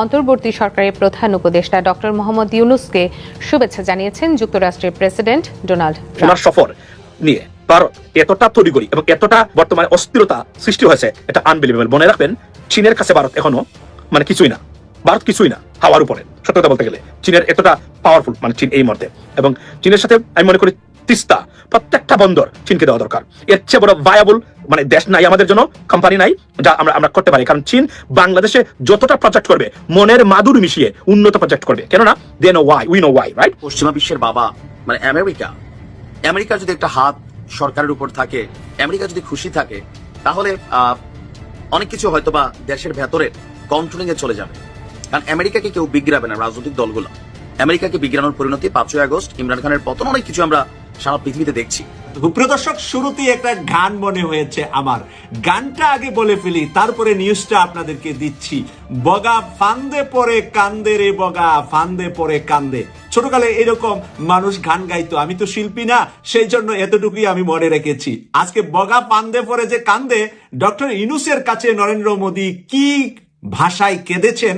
অন্তর্বর্তী সরকারের প্রধান উপদেষ্টা ডক্টর মোহাম্মদ ইউনূসকে শুভেচ্ছা জানিয়েছেন যুক্তরাষ্ট্রের প্রেসিডেন্ট ডোনাল্ড ট্রাম্প। সফর নিয়ে ভারত এতটা তড়িঘড়ি এবং এতটা বর্তমানে অস্থিরতা সৃষ্টি হয়েছে, এটা আনবিলিভেবল। মনে রাখবেন, চীনের কাছে ভারত এখনো কিছুই না। ভারত কিছুই না হাওয়ার উপরে, সত্যি কথা বলতে গেলে। চীনের এতটা পাওয়ারফুল চীন এই মুহূর্তে, এবং চীনের সাথে আমি মনে করি তিস্তা প্রত্যেকটা বন্দর চীনকে দেওয়া দরকার। এর চেয়ে বড় ভায়াবল দেশ নাই আমাদের জন্য, কোম্পানি নাই যা আমরা করতে পারি। কারণ চীন বাংলাদেশে যতটা প্রজেক্ট করবে, মনের মাদুর মিশিয়ে উন্নত প্রজেক্ট করবে। কেননা they know why, we know why, right? পশ্চিমা বিশ্বের বাবা আমেরিকা যদি একটা হাত সরকারের উপর থাকে, আমেরিকা যদি খুশি থাকে, তাহলে অনেক কিছু হয়তোবা দেশের ভেতরে কন্ট্রোলিং এ চলে যাবে। কারণ আমেরিকাকে কেউ বিগড়াবে না, রাজনৈতিক দলগুলো। আমেরিকাকে বিগড়ানোর পরিণতি 5ই আগস্ট, ইমরান খানের পতন, অনেক কিছু আমরা সারা পৃথিবীতে দেখছি। প্রিয় দর্শক, শুরুতেই একটা গান মনে হয়েছে আমার, গানটা আগে বলে ফেলি, তারপরে নিউজটা আপনাদেরকে দিচ্ছি। বগা ফান্দে পরে কান্দে রে, বগা ফান্দে পরে কান্দে। ছোটকালে এরকম মানুষ গান গাইতো, আমি তো শিল্পী না, সেই জন্য এতটুকুই আমি মনে রেখেছি। আজকে বগা ফান্দে পরে যে কান্দে, ডক্টর ইউনূসের কাছে নরেন্দ্র মোদী কি ভাষায় কেঁদেছেন,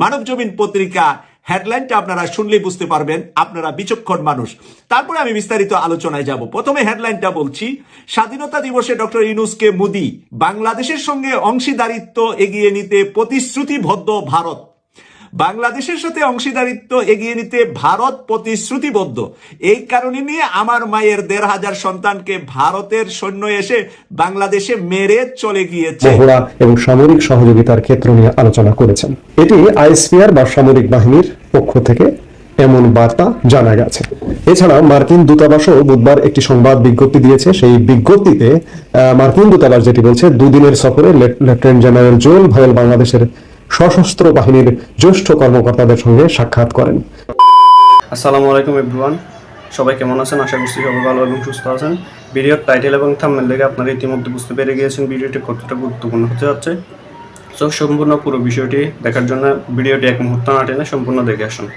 মানবজমিন পত্রিকা হেডলাইনটা আপনারা শুনলেই বুঝতে পারবেন, আপনারা বিচক্ষণ মানুষ। তারপরে আমি বিস্তারিত আলোচনায় যাব। প্রথমে হেডলাইনটা বলছি, স্বাধীনতা দিবসে ডক্টর ইউনূসকে মোদী, বাংলাদেশের সঙ্গে অংশীদারিত্ব এগিয়ে নিতে প্রতিশ্রুতিবদ্ধ ভারত। বাংলাদেশের সাথে অংশীদারিত্ব এগিয়ে নিতে ভারত প্রতিশ্রুতিবদ্ধ। এই কারণে নিয়ে আমার মায়ের 1,500 সন্তানকে ভারতের সৈন্য এসে বাংলাদেশে মেরে চলে গিয়েছে। মহড়া এবং সামরিক সহযোগিতার ক্ষেত্র নিয়ে আলোচনা করেছেন। এটি আইএসপিআর বা সামরিক বাহিনীর পক্ষ থেকে এমন বার্তা জানা গেছে। এছাড়া মার্কিন দূতাবাসও বুধবার একটি সংবাদ বিজ্ঞপ্তি দিয়েছে। সেই বিজ্ঞপ্তিতে মার্কিন দূতাবাস যেটি বলছে, 2 দিনের সফরে লেফটেন্যান্ট জেনারেল জোয়েল ভায়েল বাংলাদেশের সশস্ত্র বাহিনীর জ্যেষ্ঠ কর্মকর্তাদের সঙ্গে সাক্ষাৎ করেন। আসসালামু আলাইকুম এভরিওয়ান, সবাই কেমন আছেন? আশা করছি সবাই ভালো এবং সুস্থ আছেন। ভিডিওর টাইটেল এবং থাম্বনেল দেখে আপনারা ইতিমধ্যে বুঝতে পেরে গিয়েছেন ভিডিওটি কতটা গুরুত্বপূর্ণ হতে যাচ্ছে। সো সম্পূর্ণ পুরো বিষয়টি দেখার জন্য ভিডিওটি এক মুহূর্ত না টেনে সম্পূর্ণ দেখে আসুন।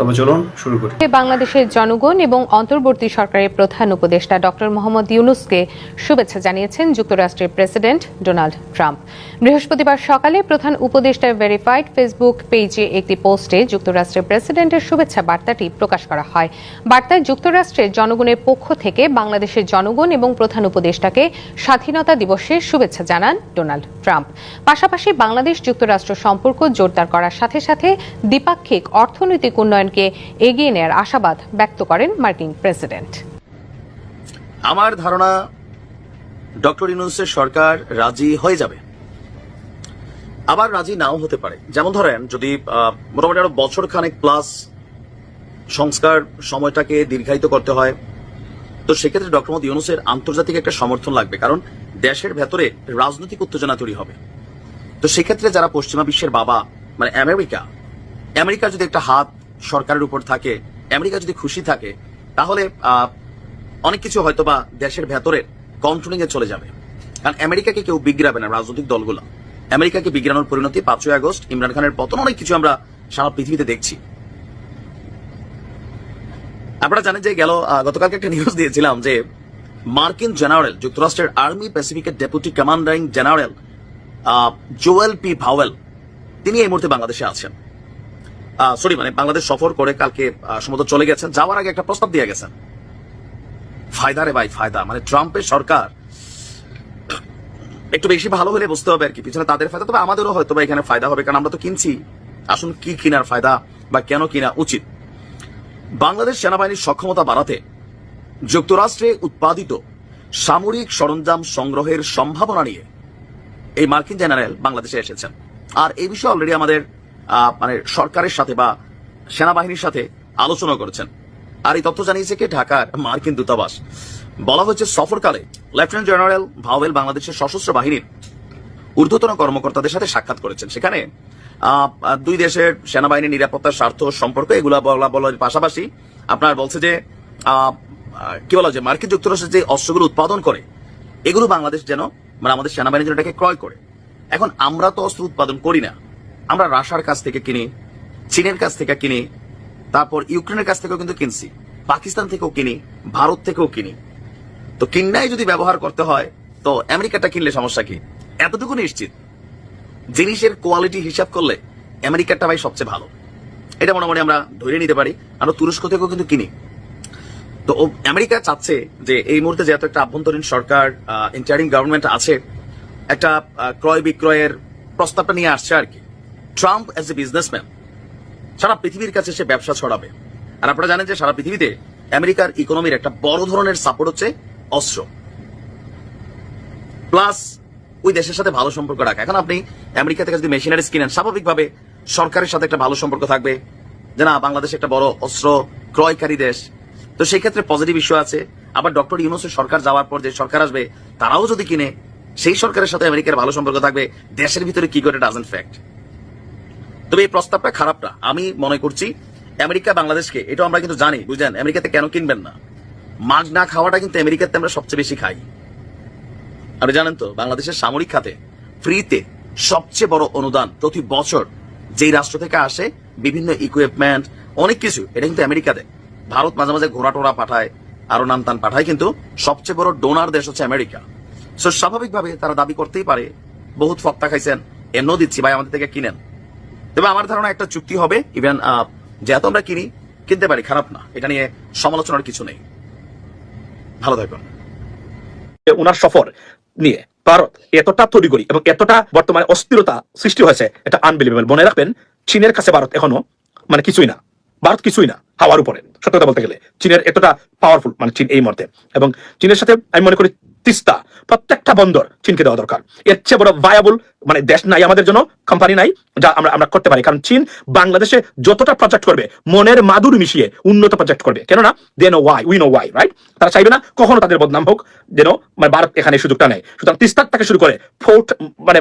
তবে চলুন শুরু করি। বাংলাদেশের জনগণ এবং অন্তর্বর্তী সরকারের প্রধান উপদেষ্টা ডক্টর মোহাম্মদ ইউনূসকে শুভেচ্ছা জানিয়েছেন যুক্তরাষ্ট্রের প্রেসিডেন্ট ডোনাল্ড ট্রাম্প। বৃহস্পতিবার সকালে প্রধান উপদেষ্টার ভেরিফাইড ফেসবুক পেজে একটি পোস্টে যুক্তরাষ্ট্রের প্রেসিডেন্টের শুভেচ্ছা বার্তাটি প্রকাশ করা হয়। বার্তায় যুক্তরাষ্ট্রের জনগণের পক্ষ থেকে বাংলাদেশের জনগণ এবং প্রধান উপদেষ্টাকে স্বাধীনতা দিবসের শুভেচ্ছা জানান ডোনাল্ড ট্রাম্প। পাশাপাশি বাংলাদেশ যুক্তরাষ্ট্র সম্পর্ক জোরদার করার সাথে সাথে দ্বিপাক্ষিক অর্থনৈতিক উন্নয়ন এগিয়ে নেওয়ার আশাবাদ ব্যক্ত করেন মার্কিন প্রেসিডেন্ট। আমার ধারণা ডক্টর ইউনূসের সরকার রাজি হয়ে যাবে, আবার রাজি নাও হতে পারে। যেমন ধরেন, যদি মোটামুটি আরো বছর খানেক প্লাস সংস্কার সময়টাকে দীর্ঘায়িত করতে হয়, তো সেক্ষেত্রে ডক্টর মোহাম্মদ ইউনূসের আন্তর্জাতিক একটা সমর্থন লাগবে, কারণ দেশের ভেতরে রাজনৈতিক উত্তেজনা তৈরি হবে। তো সেক্ষেত্রে যারা পশ্চিমা বিশ্বের বাবা আমেরিকার যদি একটা হাত সরকারের উপর থাকে, আমেরিকা যদি খুশি থাকে, তাহলে অনেক কিছু হয়তোবা দেশের ভেতরে কন্ট্রোলিং এ চলে যাবে। কারণ আমেরিকাকে কেউ বিগড়াবে না, রাজনৈতিক দলগুলো। আমেরিকাকে বিগড়ানোর পরিণতি 5ই আগস্ট, ইমরান খানের পতন, অনেক কিছু আমরা সারা পৃথিবীতে দেখছি। আপনারা জানেন যে গতকালকে একটা নিউজ দিয়েছিলাম যে মার্কিন জেনারেল, যুক্তরাষ্ট্রের আর্মি প্যাসিফিকের deputy commanding general Joel P Vowell, তিনি এই মুহূর্তে বাংলাদেশে আছেন। বাংলাদেশ সফর করে কালকে সমুদ্র চলে গেছেন। যাওয়ার আগে একটা প্রস্তাব দিয়ে গেছেন। ফায়দা রে ভাই, ফায়দা। ট্রাম্পের সরকার একটু বেশি ভালো হলে বুঝতে হবে আর কি, পিছনে তাদের ফায়দা, তবে আমাদেরও হয়তো বা এখানে ফায়দা হবে, কারণ আমরা তো কিনছি। আসুন, কি কিনার ফায়দা বা কেন কিনা উচিত? বাংলাদেশ সেনাবাহিনীর সক্ষমতা বাড়াতে যুক্তরাষ্ট্রে উৎপাদিত সামরিক সরঞ্জাম সংগ্রহের সম্ভাবনা নিয়ে এই মার্কিন জেনারেল বাংলাদেশে এসেছেন। আর এই বিষয়ে অলরেডি আমাদের সরকারের সাথে বা সেনাবাহিনীর সাথে আলোচনা করেছেন। আর এই তথ্য জানিয়েছে কে? ঢাকার মার্কিন দূতাবাস। বলা হয়েছে, সফরকালে লেফটেন্যান্ট জেনারেল ভাওয়েল বাংলাদেশের সশস্ত্র বাহিনীর ঊর্ধ্বতন কর্মকর্তাদের সাথে সাক্ষাৎ করেছেন। সেখানে 2 দেশের সেনাবাহিনীর নিরাপত্তার স্বার্থ সম্পর্কে এগুলা বলার পাশাপাশি আপনার বলছে যে কি বলা যায়, মার্কিন যুক্তরাষ্ট্রের যে অস্ত্রগুলো উৎপাদন করে, এগুলো বাংলাদেশ যেন আমাদের সেনাবাহিনী যেন এটাকে ক্রয় করে। এখন আমরা তো অস্ত্র উৎপাদন করি না, আমরা রাশিয়ার কাছ থেকে কিনি, চীনের কাছ থেকে কিনি, তারপর ইউক্রেনের কাছ থেকেও কিন্তু কিনছি, পাকিস্তান থেকেও কিনি, ভারত থেকেও কিনি। তো কিন্নাই যদি ব্যবহার করতে হয়, তো আমেরিকাটা কিনলে সমস্যা কি? এতটুকু নিশ্চিত, জিনিসের কোয়ালিটি হিসাব করলে আমেরিকারটা ভাই সবচেয়ে ভালো, এটা মোটামুটি আমরা ধরে নিতে পারি। আমরা তুরস্ক থেকেও কিন্তু কিনি। তো আমেরিকা চাচ্ছে যে এই মুহূর্তে যেহেতু একটা আভ্যন্তরীণ সরকার, ইন্টারিম গভর্নমেন্ট আছে, একটা ক্রয় বিক্রয়ের প্রস্তাবটা নিয়ে আসছে আর কি। ট্রাম্প অ্যাজ এ বিজনেসম্যান সারা পৃথিবীর কাছে সে ব্যবসা ছড়াবে। আর আপনারা জানেন যে সারা পৃথিবীতে আমেরিকার ইকোনমির একটা বড় ধরনের সাপোর্ট হচ্ছে অস্ত্র, প্লাস ওই দেশের সাথে ভালো সম্পর্ক রাখা। এখন আপনি আমেরিকা থেকে যদি মেশিনারিজ কিনেন, স্বাভাবিকভাবে সরকারের সাথে একটা ভালো সম্পর্ক থাকবে, যে না বাংলাদেশ একটা বড় অস্ত্র ক্রয়কারী দেশ, তো সেই ক্ষেত্রে পজিটিভ ইস্যু আছে। আবার ডক্টর ইউনূসের সরকার যাওয়ার পর যে সরকার আসবে তারাও যদি কিনে, সেই সরকারের সাথে আমেরিকার ভালো সম্পর্ক থাকবে, দেশের ভিতরে কি করে ডাজন্ট ফ্যাক্ট। তবে এই প্রস্তাবটা খারাপ না, আমি মনে করছি আমেরিকা বাংলাদেশকে, এটা আমরা কিন্তু জানি, বুঝলেন, আমেরিকাতে কেন কিনবেন না, মাগনা খাওয়াটা কিন্তু আমেরিকাতে আমরা সবচেয়ে বেশি খাই। আপনি জানেন তো বাংলাদেশের সামরিক খাতে ফ্রিতে সবচেয়ে বড় অনুদান প্রতি বছর যেই রাষ্ট্র থেকে আসে, বিভিন্ন ইকুইপমেন্ট অনেক কিছু, এটা কিন্তু আমেরিকা দেয়। ভারত মাঝে মাঝে ঘোড়া টোড়া পাঠায়, আরো নামতান পাঠায়, কিন্তু সবচেয়ে বড় ডোনার দেশ হচ্ছে আমেরিকা। সো স্বাভাবিকভাবে তারা দাবি করতেই পারে বহুত ফত্তা খাইছেন, এমনও দিচ্ছি ভাই আমাদের থেকে কিনেন। তবে আমার ধারণা একটা চুক্তি হবে, ইভেন যেহেতু আমরা কিনতে পারি, খারাপ না, এটা নিয়ে সমালোচনার কিছু নেই। ভালো থাকুন। ওনার সফর নিয়ে ভারত এতটা তড়িঘড়ি এবং এতটা বর্তমানে অস্থিরতা সৃষ্টি হয়েছে, এটা আনবিলিভেবল। মনে রাখবেন চীনের কাছে ভারত এখনো মানে কিছুই না, ভারত কিছুই না হাওয়ার উপরে। সত্য কথা বলতে গেলে চীনের এতটা পাওয়ারফুল মানে চীন এই মুহূর্তে, এবং চীনের সাথে আমি মনে করি তিস্তা প্রত্যেকটা বন্দর চীনকে দেওয়া দরকার। এর চেয়ে বড় ভায়াবল মানে দেশ নাই আমাদের জন্য, কোম্পানি নাই যা আমরা করতে পারি। কারণ চীন বাংলাদেশে যতটা প্রজেক্ট করবে মনের মাদুর মিশিয়ে উন্নত প্রজেক্ট করবে, কেননা they know why, we know why, right? তারা চাইবে না কখনো তাদের বদনাম হোক, যেন মানে ভারত এখানে সুযোগটা নেয়। সুতরাং তিস্তা থেকে শুরু করে পোর্ট, মানে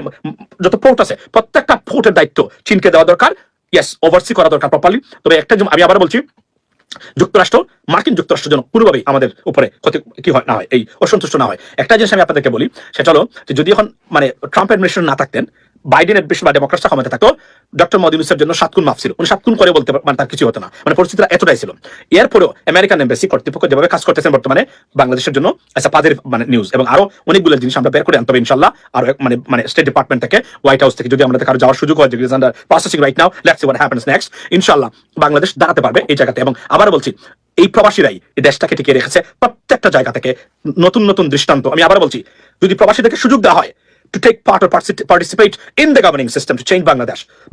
যত পোর্ট আছে প্রত্যেকটা পোর্টের দায়িত্ব চীনকে দেওয়া দরকার। ইয়েস, ওভারসি করা দরকার প্রপারলি। তবে একটা আমি আবার বলছি, মার্কিন যুক্তরাষ্ট্র যেন পুরোভাবেই আমাদের উপরে ক্ষতি কি হয় না হয়, এই অসন্তুষ্ট না হয়। একটা জিনিস আমি আপনাদেরকে বলি, সেটা হলো যে যদি এখন মানে ট্রাম্প অ্যাডমিনিস্ট্রেশন না থাকতেন, বাইডেন অ্যাডমিনিস্ট্রেশন বা ডেমোক্রেটসরা ক্ষমতা থাকতো, ডক্টর মোদি ইউনূসের জন্য 7 গুণ মাফ ছিল। উনি 7 গুণ করে বলতে মানে তার কিছু হতো না, মানে পরিস্থিতিটা এতটাই ছিল। এরপরেও আমেরিকান এমবাসি কর্তৃপক্ষ যেভাবে কাজ করতেছেন বর্তমানে বাংলাদেশের জন্য, আচ্ছা পাদের মানে নিউজ এবং আরো অনেকগুলো জিনিস আমরা বের করে আনতে হবে ইনশাল্লাহ। আর মানে স্টেট ডিপার্টমেন্ট থেকে, হোয়াইট হাউস থেকে যদি আমাদের কারো যাওয়ার সুযোগ হয়, যেগুলো under processing right now, let's see what happens next. ইনশাল্লাহ বাংলাদেশ দাঁড়াতে পারবে এই জায়গাতে। এবং আবার বলছি, এই প্রবাসীরাই এই দেশটাকে টিকিয়ে রেখেছে প্রত্যেকটা জায়গা থেকে। নতুন নতুন দৃষ্টান্ত, আমি আবার বলছি, যদি প্রবাসীদেরকে সুযোগ দেওয়া হয় to take part or participate in the governing system to change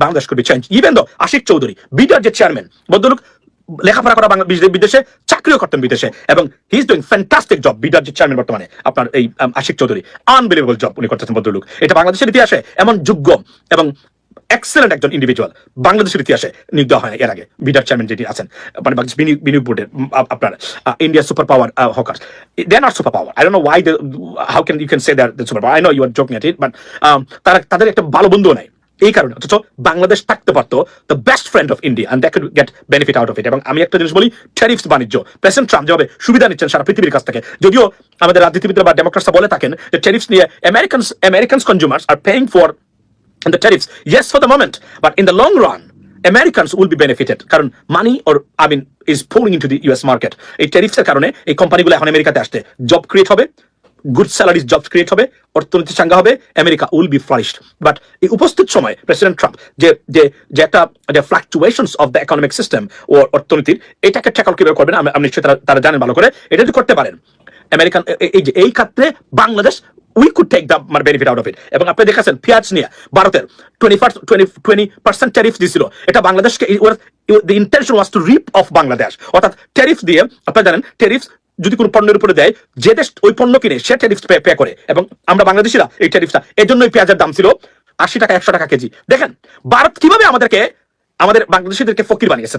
Bangladesh could be changed. Even though Ashik Chowdhury, বিডার যে চেয়ারম্যান, ভদ্রলোক লেখাপড়া করা বিদেশে, চাকরিও করতেন বিদেশে, এবং he is doing fantastic job. বিডার যে চেয়ারম্যান বর্তমানে আপনার এই আশিক চৌধুরী, আনবিলিভেবল জব উনি করতেছেন ভদ্রলোক। এটা বাংলাদেশের ইতিহাসে এমন যোগ্য এবং এক্সেলেন্ট একজন ইন্ডিভিজুয়াল বাংলাদেশের ইতিহাসে নিয়োগ দেওয়া হয় না এর আগে। বিডার চেয়ারম্যান যেটি আছেন মানে বাংলাদেশ বিনিয়োগ বোর্ডের, আপনার India super power hawkers, they are not super power. I don't know why, how can you can say that super power. I know you are joking at it, but তাদের একটা ভালো বন্ধুও নাই এই কারণে। অথচ বাংলাদেশ থাকতে পারতো the best friend of India, and that could get benefit out of it. এবং আমি একটা জিনিস বলি, ট্যারিফস বাণিজ্য, প্রেসিডেন্ট ট্রাম্প যেভাবে সুবিধা নিচ্ছেন সারা পৃথিবীর কাছ থেকে, যদিও আমাদের রাজনীতিবিদরা বা ডেমোক্রেটসরা বলে থাকেন যে ট্যারিফস নিয়ে Americans consumers R paying for the tariffs, yes, for the moment, but in the long run Americans will be benefited, কারণ money is pouring into the US market. এই ট্যারিফস এর কারণে এই কোম্পানিগুলো এখন আমেরিকাতে আসতে, জব ক্রিয়েট হবে, গুড স্যালারিজ জব ক্রিয়েট হবে, অর্থনীতি চাঙ্গা হবে, America will be flourished. But এই উপস্থিত সময় প্রেসিডেন্ট ট্রাম্প যে একটা fluctuations of the economic system ও অর্থনীতির, এটাকে ট্যাকল কিভাবে করবেন আমি নিশ্চয়ই তারা জানেন ভালো করে। এটা যদি করতে পারেন আমেরিকান এই ক্ষেত্রে Bangladesh we could take the benefit out of it. এবং আপনি দেখেছেন পেঁয়াজ নিয়ে ভারতের 20% ট্যারিফ দিয়েছিল, এটা বাংলাদেশকে, the intention was to rip off Bangladesh. অর্থাৎ ট্যারিফ দিয়ে, আপনারা জানেন ট্যারিফ যদি কোনো পণ্যের উপরে দেয়, যে দেশ ওই পণ্য কিনে সে ট্যারিফ পে করে, এবং আমরা বাংলাদেশিরা এই ট্যারিফটা, এই জন্যই পেঁয়াজের দাম ছিল 80 টাকা 100 টাকা কেজি। দেখেন ভারত কিভাবে আমাদের বাংলাদেশিদেরকে ফকির বানিয়েছে।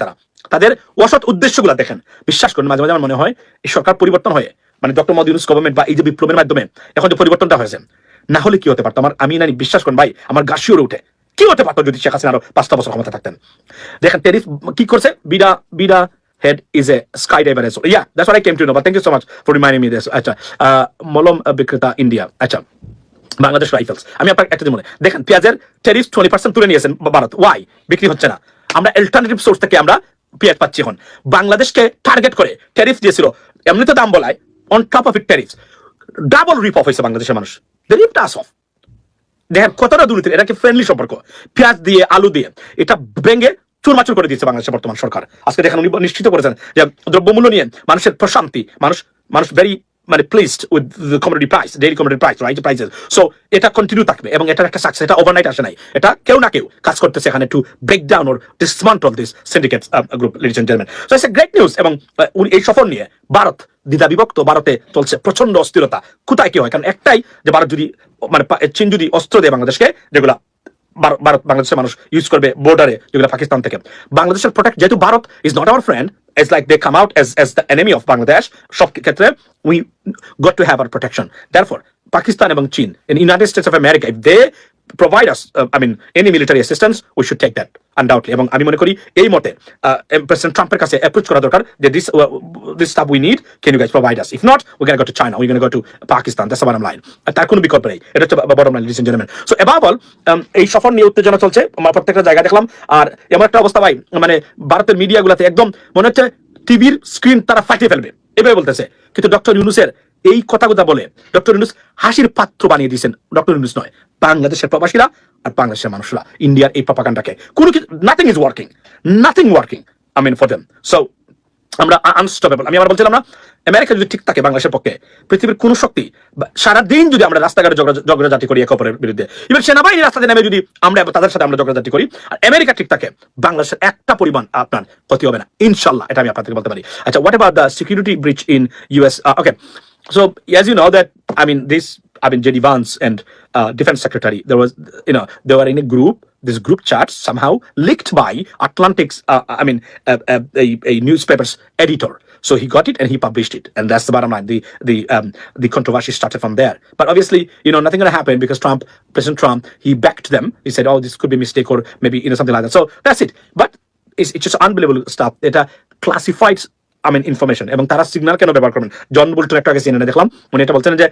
তাদের অসৎ উদ্দেশ্যগুলো দেখেন। বিশ্বাস করুন মাঝে মাঝে আমার মনে হয় এই সরকার পরিবর্তন হয়ে, মানে ডক্টর মোদি ইউনূস গভর্নমেন্ট বা এই যে বিপ্লবের মাধ্যমে এখন যে পরিবর্তনটা হয়েছে, না হলে কি হতে পারতো আমি বিশ্বাস করুন ভাই, আমার গা শিউরে উঠে, কি হতে পারতো যদি শেখ হাসিনা আরো 5টা বছর ক্ষমতা থাকতেন। দেখেন ট্যারিফ কি করছে, BIDA head is a skydiver as well. Yeah, that's what I came to know, but thank you so much for reminding me this. আচ্ছা, মলম বিক্রেতা ইন্ডিয়া, আচ্ছা বাংলাদেশ রাইফেলস, আমি আপনার একটা মনে দেখেন পেঁয়াজের ট্যারিফ 20% তুলে নিয়েছেন ভারত, ওয়াই বিক্রি হচ্ছে না? আমরা অ্যালটারনেটিভ সোর্স থেকে আমরা পেঁয়াজ পাচ্ছি। এখন বাংলাদেশকে টার্গেট করে ট্যারিফ দিয়েছিল, এমনিতে দাম বলায়, on top of it tariff, double rip off হয়েছে বাংলাদেশের মানুষ, দে রিপড আস অফ। দেখেন কতটা দুর্নীতি, এটা কি ফ্রেন্ডলি সম্পর্ক, পেঁয়াজ দিয়ে আলু দিয়ে এটা ভেঙে চুরমাচুর করে দিচ্ছে বাংলাদেশের বর্তমান সরকার। আজকে দেখেন উনি নিশ্চিত করেছেন যে দ্রব্যমূল্য নিয়ে মানুষের প্রশান্তি, মানুষ ভেরি মানে placed with the commodity price, daily commodity price, right prices. So এটা কন্টিনিউ থাকবে এবং এটার একটা সাকসেস, এটা ওভারনাইট আসে নাই, এটা কেউ না কেউ কাজ করতেছে এখানে to break down or dismantle this syndicate group, ladies and gentleman. So it's a great news. এবং এই সফর নিয়ে ভারত দ্বিধা বিভক্ত, ভারতে চলছে প্রচন্ড অস্থিরতা। কোথায় কি হয়? কারণ একটাই যে ভারত যদি মানে চীন যদি অস্ত্র দেয় বাংলাদেশকে, যেগুলা ভারত বাংলাদেশের মানুষ ইউজ করবে বর্ডারে, যেগুলো পাকিস্তান থেকে, বাংলাদেশের প্রোটেক্ট, যেহেতু Bharat is not our friend, it's like they come out as the enemy of Bangladesh, সব ক্ষেত্রে we got to have our protection. Therefore Pakistan এবং চীন in United States of America, if they provide us any military assistance, we should take that undoubtedly. এবং আমি মনে করি এই মতে প্রেসিডেন্ট ট্রাম্পের কাছে অ্যাপ্রোচ করা দরকার যে this stuff we need, can you guys provide us? If not, we're going to go to China, we're going to go to Pakistan. That's the bottom line. তার কোনো বিকল্প নেই, এটা হচ্ছে bottom line, ladies and gentlemen. So above all, এই সফর নিয়ে উত্তেজনা চলছে, আমরা প্রত্যেকটা জায়গা দেখলাম। আর এমন একটা অবস্থা ভাই, মানে ভারতের মিডিয়াগুলোতে একদম মনে হচ্ছে টিভির স্ক্রিন তারা ফাটিয়ে ফেলবে এভাবে বলতেছে। কিন্তু ডক্টর ইউনূসের এই কথাগুলো বলে ডক্টর ইউনূস হাসির পাত্র বানিয়ে দিয়েছেন। ডক্টর ইউনূস নয়, বাংলাদেশের প্রবাসীরা আর বাংলাদেশের মানুষরা ইন্ডিয়ার এই প্রপাগান্ডাকে কোনো কিছু, nothing is working, nothing working for them. So আমরা আনস্টপেবল। আমি আবার বলছিলাম না, আমেরিকা যদি ঠিক থাকে বাংলাদেশের পক্ষে, পৃথিবীর কোন শক্তি, সারাদিন যদি আমরা রাস্তাঘাটে ঝগড়াঝাটি করি একে অপরের বিরুদ্ধে, এবার সেনাবাহিনী রাস্তাতে নেমে যদি আমরা তাদের সাথে আমরা ঝগড়াঝাটি করি, আর আমেরিকা ঠিক থাকে, বাংলাদেশের একটা পরিমাণ আপনার ক্ষতি হবে না ইনশাল্লাহ, এটা আমি আপনাদেরকে বলতে পারি। আচ্ছা, what about the security breach in US? Okay, so as you know that JD Vance and Defense Secretary, they were in a group. This group chat somehow leaked by Atlantic's, a newspaper's editor. So he got it and he published it, and that's the bottom line. The controversy started from there. But obviously, nothing gonna happen because President Trump, he backed them. He said, "Oh, this could be a mistake, or maybe something like that." So that's it. But it's just unbelievable stuff. এটা classified information, এবং তারা signal কেন ব্যবহার করবেন? John Bolton একটা আগে সিএনএনে দেখলাম, উনি এটা বলছেন যে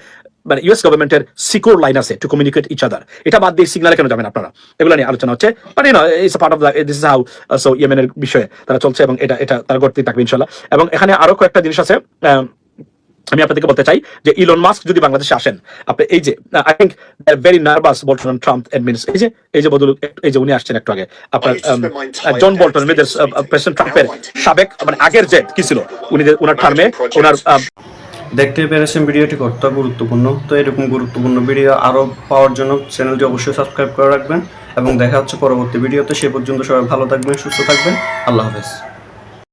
মানে ইউএস গভর্নমেন্টের সিকিউর লাইন আছে টু কমিউনিকেট ইচ আদার, এটা বাদ দিয়ে সিগন্যালে কেন যাবেন আপনারা? এগুলো নিয়ে আলোচনা হচ্ছে। But it's a part of this is how. So ইয়েমেনের বিষয়ে তারা চলছে এবং এটা তারা করতে থাকবে ইনশাল্লাহ। এবং এখানে আরো কয়েকটা জিনিস আছে আমি আপনাদেরকে বলতে চাই যে ইলন মাস্ক যদি বাংলাদেশে আসেন, আপনি এই যে I think they are very nervous Bolton and Trump administration, এই যে বদল, এই যে উনি আসছেন একটু আগে, আপনার জন বোল্টন, প্রেসিডেন্ট ট্রাম্পের সাবেক আগের যে কি ছিল, উনি ওনার টার্মে ওনার দেখতে পেরেছেন ভিডিওটি কতটা গুরুত্বপূর্ণ। তো এরকম গুরুত্বপূর্ণ ভিডিও আরও পাওয়ার জন্য চ্যানেলটি অবশ্যই সাবস্ক্রাইব করে রাখবেন এবং দেখা হচ্ছে পরবর্তী ভিডিওতে। সে পর্যন্ত সবাই ভালো থাকবেন, সুস্থ থাকবেন। আল্লাহ হাফেজ।